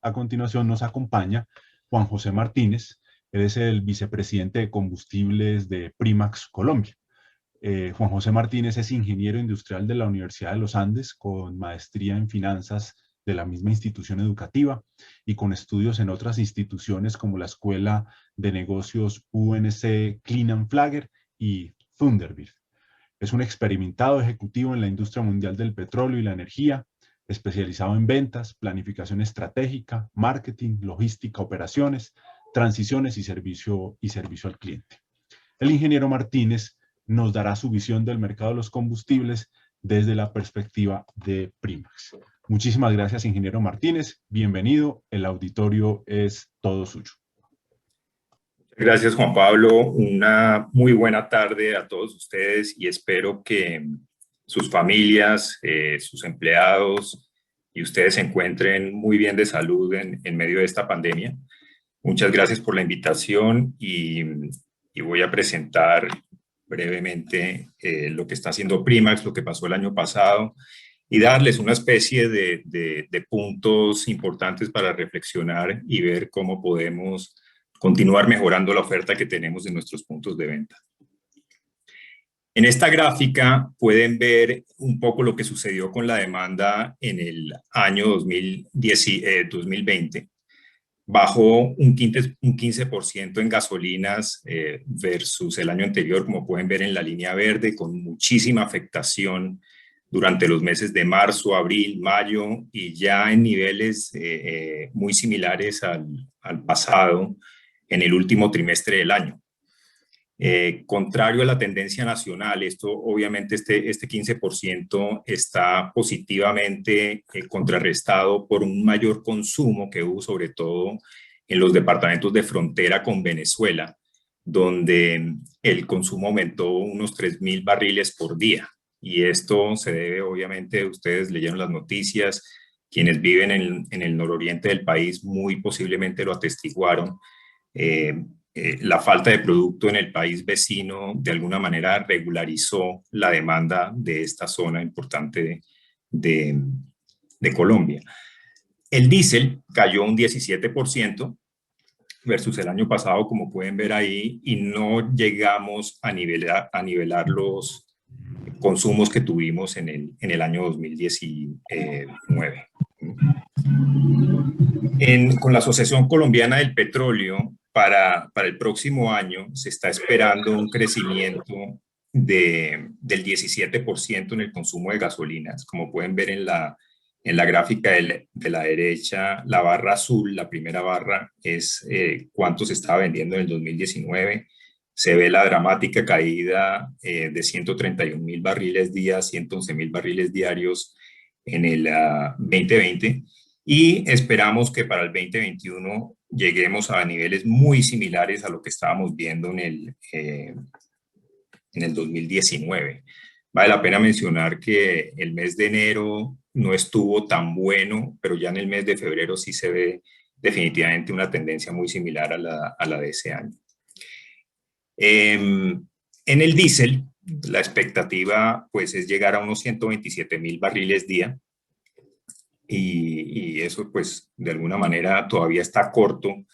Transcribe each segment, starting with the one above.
A continuación nos acompaña Juan José Martínez. Él es el vicepresidente de combustibles de Primax Colombia. Juan José Martínez es ingeniero industrial de la Universidad de los Andes, con maestría en finanzas de la misma institución educativa y con estudios en otras instituciones como la Escuela de Negocios UNC Kleinanzeiger y Thunderbird. Es un experimentado ejecutivo en la industria mundial del petróleo y la energía, especializado en ventas, planificación estratégica, marketing, logística, operaciones, transiciones y servicio al cliente. El ingeniero Martínez nos dará su visión del mercado de los combustibles desde la perspectiva de Primax. Muchísimas gracias, ingeniero Martínez. Bienvenido. El auditorio es todo suyo. Gracias, Juan Pablo. Una muy buena tarde a todos ustedes y espero que sus familias, sus empleados y ustedes se encuentren muy bien de salud en medio de esta pandemia. Muchas gracias por la invitación y voy a presentar brevemente lo que está haciendo Primax, lo que pasó el año pasado y darles una especie de puntos importantes para reflexionar y ver cómo podemos continuar mejorando la oferta que tenemos en nuestros puntos de venta. En esta gráfica pueden ver un poco lo que sucedió con la demanda en el año 2020. Bajó un 15% en gasolinas versus el año anterior, como pueden ver en la línea verde, con muchísima afectación durante los meses de marzo, abril, mayo, y ya en niveles muy similares al pasado en el último trimestre del año. Contrario a la tendencia nacional, esto obviamente este 15% está positivamente contrarrestado por un mayor consumo que hubo sobre todo en los departamentos de frontera con Venezuela, donde el consumo aumentó unos 3.000 barriles por día. Y esto se debe, obviamente, ustedes leyeron las noticias, quienes viven en el nororiente del país muy posiblemente lo atestiguaron. La falta de producto en el país vecino de alguna manera regularizó la demanda de esta zona importante de Colombia. El diésel cayó un 17% versus el año pasado, como pueden ver ahí, y no llegamos a nivelar los consumos que tuvimos en el año 2019. Con la Asociación Colombiana del Petróleo, para el próximo año se está esperando un crecimiento del 17% en el consumo de gasolinas. Como pueden ver en la gráfica de la derecha, la barra azul, la primera barra, es cuánto se estaba vendiendo en el 2019. Se ve la dramática caída de 131.000 barriles día, 111.000 barriles diarios en el 2020. Y esperamos que para el 2021 lleguemos a niveles muy similares a lo que estábamos viendo en el 2019. Vale la pena mencionar que el mes de enero no estuvo tan bueno, pero ya en el mes de febrero sí se ve definitivamente una tendencia muy similar a la de ese año. En el diésel, la expectativa pues, es llegar a unos 127.000 barriles día. Y eso pues de alguna manera todavía está corto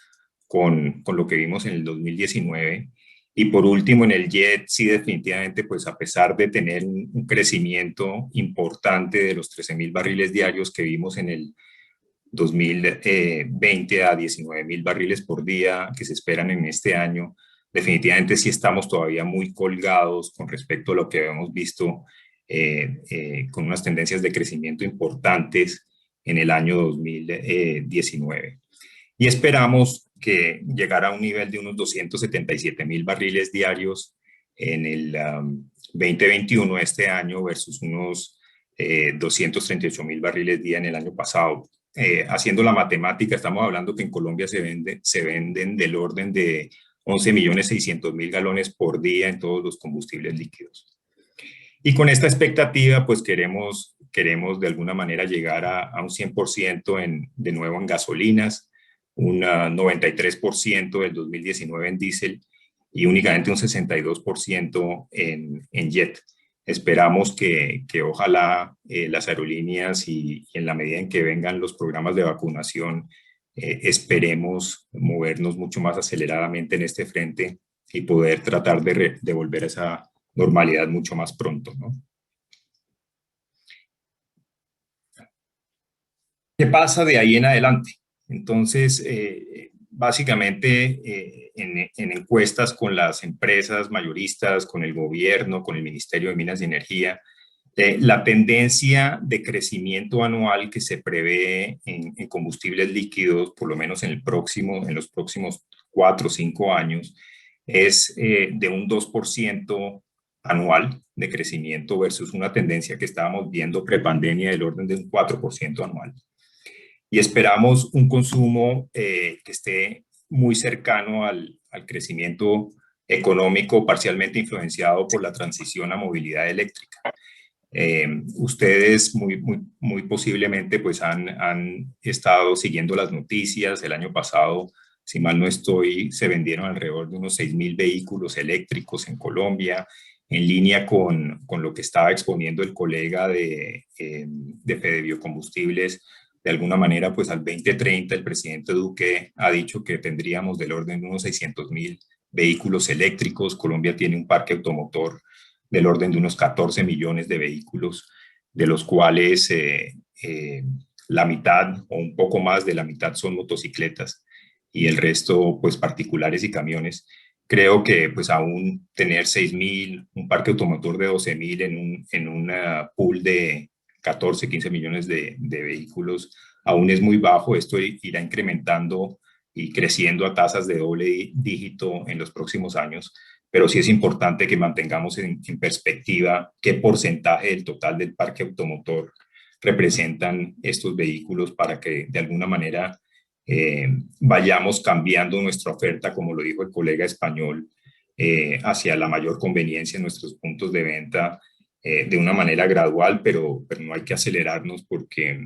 con lo que vimos en el 2019. Y por último en el jet sí definitivamente pues a pesar de tener un crecimiento importante de los 13.000 barriles diarios que vimos en el 2020 a 19.000 barriles por día que se esperan en este año, definitivamente sí estamos todavía muy colgados con respecto a lo que habíamos visto con unas tendencias de crecimiento importantes en el año 2019. Y esperamos que llegara a un nivel de unos 277.000 barriles diarios en el 2021, este año, versus unos 238.000 barriles día en el año pasado. Haciendo la matemática, estamos hablando que en Colombia se venden del orden de 11.600.000 galones por día en todos los combustibles líquidos. Y con esta expectativa, pues queremos de alguna manera llegar a un 100% de nuevo en gasolinas, un 93% del 2019 en diésel y únicamente un 62% en jet. Esperamos que ojalá las aerolíneas y en la medida en que vengan los programas de vacunación, esperemos movernos mucho más aceleradamente en este frente y poder tratar de volver a esa normalidad mucho más pronto, ¿no? ¿Qué pasa de ahí en adelante? Entonces, básicamente, en encuestas con las empresas mayoristas, con el gobierno, con el Ministerio de Minas y Energía, la tendencia de crecimiento anual que se prevé en combustibles líquidos, por lo menos en los próximos 4 o 5 años, es de un 2% anual de crecimiento versus una tendencia que estábamos viendo prepandemia del orden de un 4% anual. Y esperamos un consumo que esté muy cercano al crecimiento económico, parcialmente influenciado por la transición a movilidad eléctrica. Ustedes muy posiblemente pues han estado siguiendo las noticias. El año pasado, si mal no estoy, se vendieron alrededor de unos 6.000 vehículos eléctricos en Colombia, en línea con lo que estaba exponiendo el colega de Fede Biocombustibles. De alguna manera, pues al 2030 el presidente Duque ha dicho que tendríamos del orden de unos 600.000 vehículos eléctricos. Colombia tiene un parque automotor del orden de unos 14 millones de vehículos, de los cuales la mitad o un poco más de la mitad son motocicletas y el resto pues particulares y camiones. Creo que pues aún tener 6.000, un parque automotor de 12.000 en una pool de 14, 15 millones de vehículos aún es muy bajo. Esto irá incrementando y creciendo a tasas de doble dígito en los próximos años, pero sí es importante que mantengamos en perspectiva qué porcentaje del total del parque automotor representan estos vehículos para que de alguna manera vayamos cambiando nuestra oferta, como lo dijo el colega español, hacia la mayor conveniencia en nuestros puntos de venta de una manera gradual, pero no hay que acelerarnos porque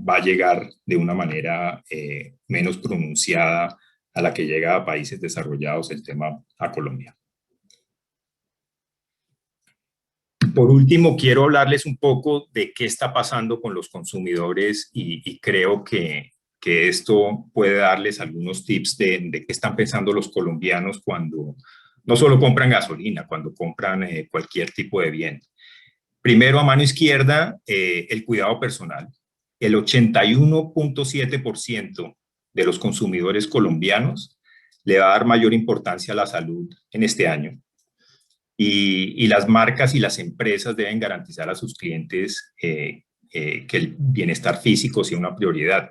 va a llegar de una manera menos pronunciada a la que llega a países desarrollados el tema a Colombia. Por último, quiero hablarles un poco de qué está pasando con los consumidores y creo que esto puede darles algunos tips de qué están pensando los colombianos cuando no solo compran gasolina, cuando compran cualquier tipo de bien. Primero, a mano izquierda, el cuidado personal. El 81.7% de los consumidores colombianos le va a dar mayor importancia a la salud en este año. Y las marcas y las empresas deben garantizar a sus clientes que el bienestar físico sea una prioridad.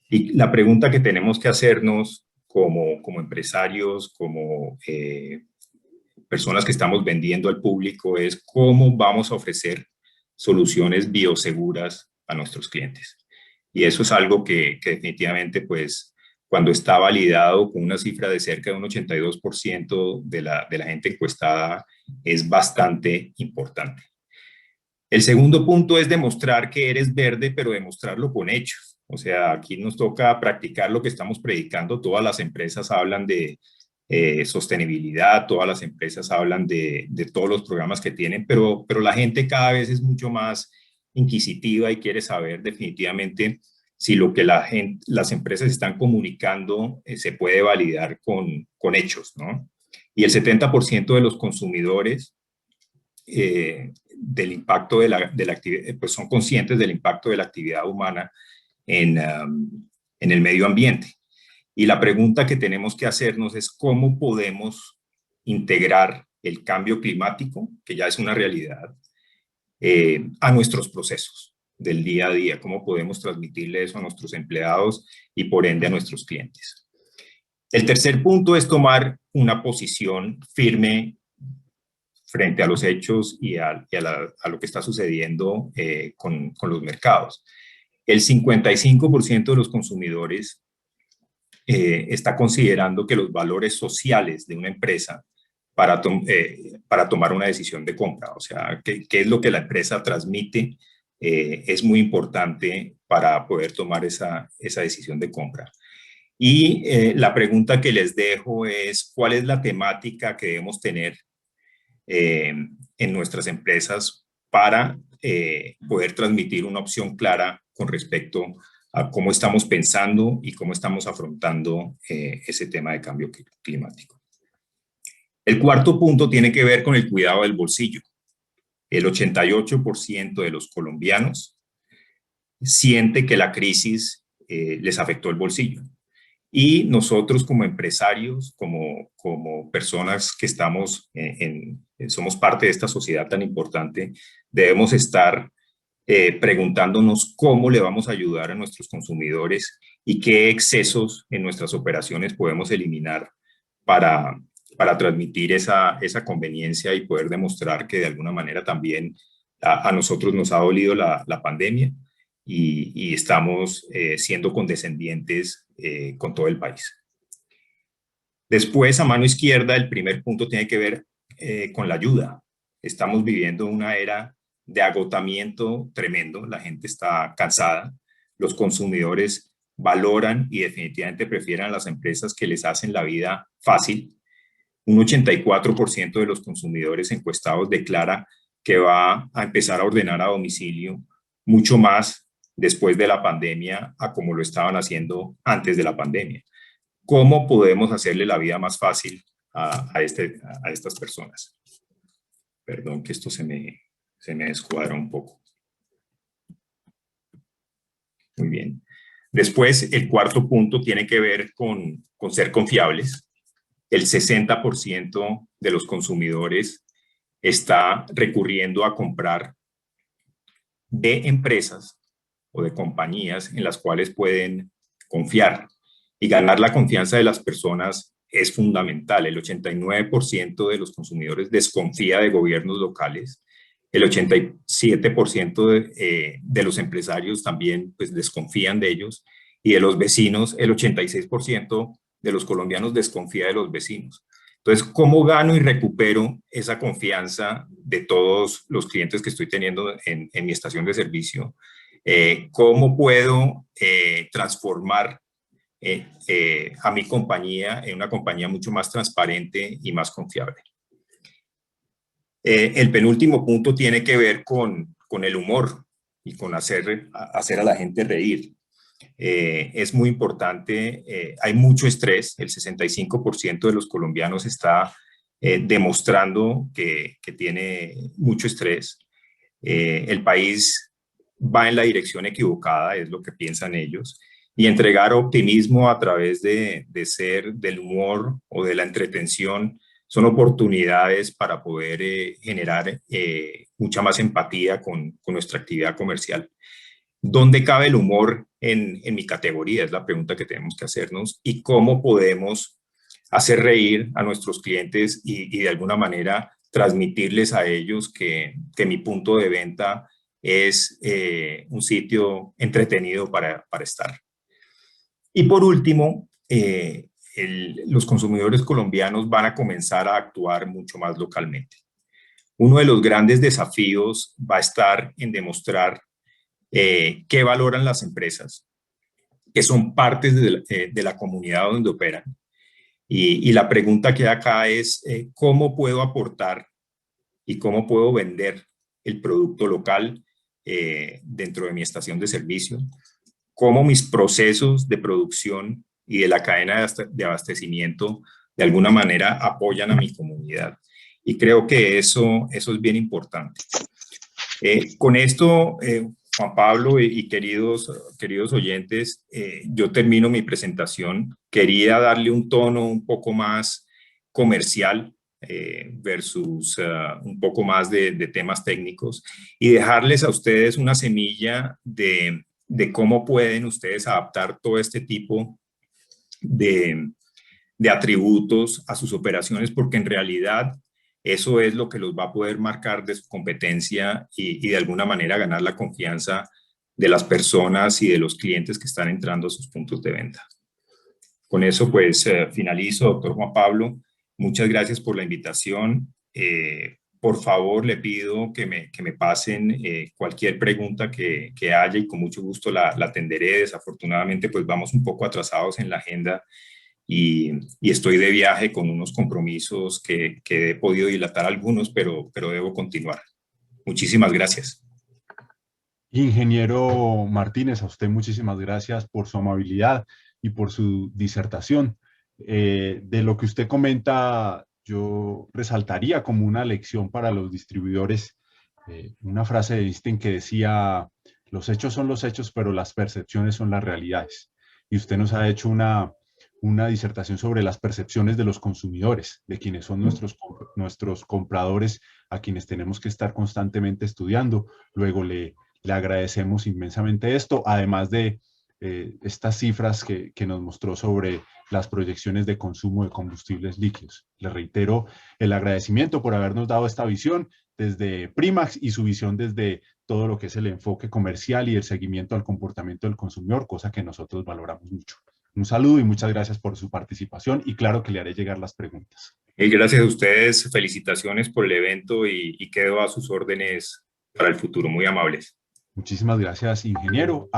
Y la pregunta que tenemos que hacernos como empresarios, como personas que estamos vendiendo al público es cómo vamos a ofrecer soluciones bioseguras a nuestros clientes. Y eso es algo que definitivamente, pues, cuando está validado con una cifra de cerca de un 82% de la gente encuestada, es bastante importante. El segundo punto es demostrar que eres verde, pero demostrarlo con hechos. O sea, aquí nos toca practicar lo que estamos predicando. Todas las empresas hablan de sostenibilidad, todas las empresas hablan de todos los programas que tienen, pero la gente cada vez es mucho más inquisitiva y quiere saber definitivamente si lo que las empresas están comunicando se puede validar con hechos, ¿no? Y el 70% de los consumidores del impacto de la actividad, pues son conscientes del impacto de la actividad humana en el medio ambiente. Y la pregunta que tenemos que hacernos es cómo podemos integrar el cambio climático, que ya es una realidad, a nuestros procesos del día a día, cómo podemos transmitirle eso a nuestros empleados y por ende a nuestros clientes. El tercer punto es tomar una posición firme frente a los hechos y a lo que está sucediendo con los mercados. El 55% de los consumidores está considerando que los valores sociales de una empresa para tomar una decisión de compra, o sea, qué es lo que la empresa transmite, es muy importante para poder tomar esa decisión de compra. Y la pregunta que les dejo es, ¿cuál es la temática que debemos tener en nuestras empresas para poder transmitir una opción clara con respecto a cómo estamos pensando y cómo estamos afrontando ese tema de cambio climático. El cuarto punto tiene que ver con el cuidado del bolsillo. El 88% de los colombianos siente que la crisis les afectó el bolsillo. Y nosotros como empresarios, como personas que estamos somos parte de esta sociedad tan importante, debemos estar preguntándonos cómo le vamos a ayudar a nuestros consumidores y qué excesos en nuestras operaciones podemos eliminar para transmitir esa conveniencia y poder demostrar que de alguna manera también a nosotros nos ha dolido la pandemia y estamos siendo condescendientes con todo el país. Después, a mano izquierda, el primer punto tiene que ver con la ayuda. Estamos viviendo una era de agotamiento tremendo, la gente está cansada, los consumidores valoran y definitivamente prefieren a las empresas que les hacen la vida fácil. Un 84% de los consumidores encuestados declara que va a empezar a ordenar a domicilio mucho más después de la pandemia a como lo estaban haciendo antes de la pandemia. ¿Cómo podemos hacerle la vida más fácil a estas personas? Perdón que esto se me descuadra un poco. Muy bien. Después, el cuarto punto tiene que ver con ser confiables. El 60% de los consumidores está recurriendo a comprar de empresas o de compañías en las cuales pueden confiar. Y ganar la confianza de las personas es fundamental. El 89% de los consumidores desconfía de gobiernos locales. El 87% de los empresarios también pues, desconfían de ellos. Y de los vecinos, el 86% de los colombianos desconfía de los vecinos. Entonces, ¿cómo gano y recupero esa confianza de todos los clientes que estoy teniendo en mi estación de servicio? ¿Cómo puedo transformar a mi compañía en una compañía mucho más transparente y más confiable? El penúltimo punto tiene que ver con el humor y con hacer a la gente reír. Es muy importante, hay mucho estrés, el 65% de los colombianos está demostrando que tiene mucho estrés. El país va en la dirección equivocada, es lo que piensan ellos, y entregar optimismo a través del humor o de la entretención son oportunidades para poder generar mucha más empatía con nuestra actividad comercial. ¿Dónde cabe el humor en mi categoría? Es la pregunta que tenemos que hacernos. ¿Y cómo podemos hacer reír a nuestros clientes y de alguna manera transmitirles a ellos que mi punto de venta es un sitio entretenido para estar? Y por último, los consumidores colombianos van a comenzar a actuar mucho más localmente. Uno de los grandes desafíos va a estar en demostrar qué valoran las empresas, que son partes de la comunidad donde operan. Y la pregunta que acá es, ¿cómo puedo aportar y cómo puedo vender el producto local dentro de mi estación de servicio? ¿Cómo mis procesos de producción y de la cadena de abastecimiento de alguna manera apoyan a mi comunidad? Y creo que eso es bien importante. Con esto, Juan Pablo y queridos oyentes, yo termino mi presentación. Quería darle un tono un poco más comercial versus un poco más de temas técnicos y dejarles a ustedes una semilla de cómo pueden ustedes adaptar todo este tipo de atributos a sus operaciones, porque en realidad eso es lo que los va a poder marcar de su competencia y de alguna manera ganar la confianza de las personas y de los clientes que están entrando a sus puntos de venta. Con eso pues finalizo, doctor Juan Pablo. Muchas gracias por la invitación. Por favor, le pido que me pasen cualquier pregunta que haya y con mucho gusto la atenderé. Desafortunadamente, pues vamos un poco atrasados en la agenda y estoy de viaje con unos compromisos que he podido dilatar algunos, pero debo continuar. Muchísimas gracias. Ingeniero Martínez, a usted muchísimas gracias por su amabilidad y por su disertación. De lo que usted comenta, yo resaltaría como una lección para los distribuidores una frase de Einstein que decía, los hechos son los hechos, pero las percepciones son las realidades. Y usted nos ha hecho una disertación sobre las percepciones de los consumidores, de quienes son nuestros compradores, a quienes tenemos que estar constantemente estudiando. Luego le agradecemos inmensamente esto, además de estas cifras que nos mostró sobre las proyecciones de consumo de combustibles líquidos. Le reitero el agradecimiento por habernos dado esta visión desde Primax y su visión desde todo lo que es el enfoque comercial y el seguimiento al comportamiento del consumidor, cosa que nosotros valoramos mucho. Un saludo y muchas gracias por su participación y claro que le haré llegar las preguntas. Y gracias a ustedes, felicitaciones por el evento y quedo a sus órdenes para el futuro, muy amables. Muchísimas gracias, ingeniero.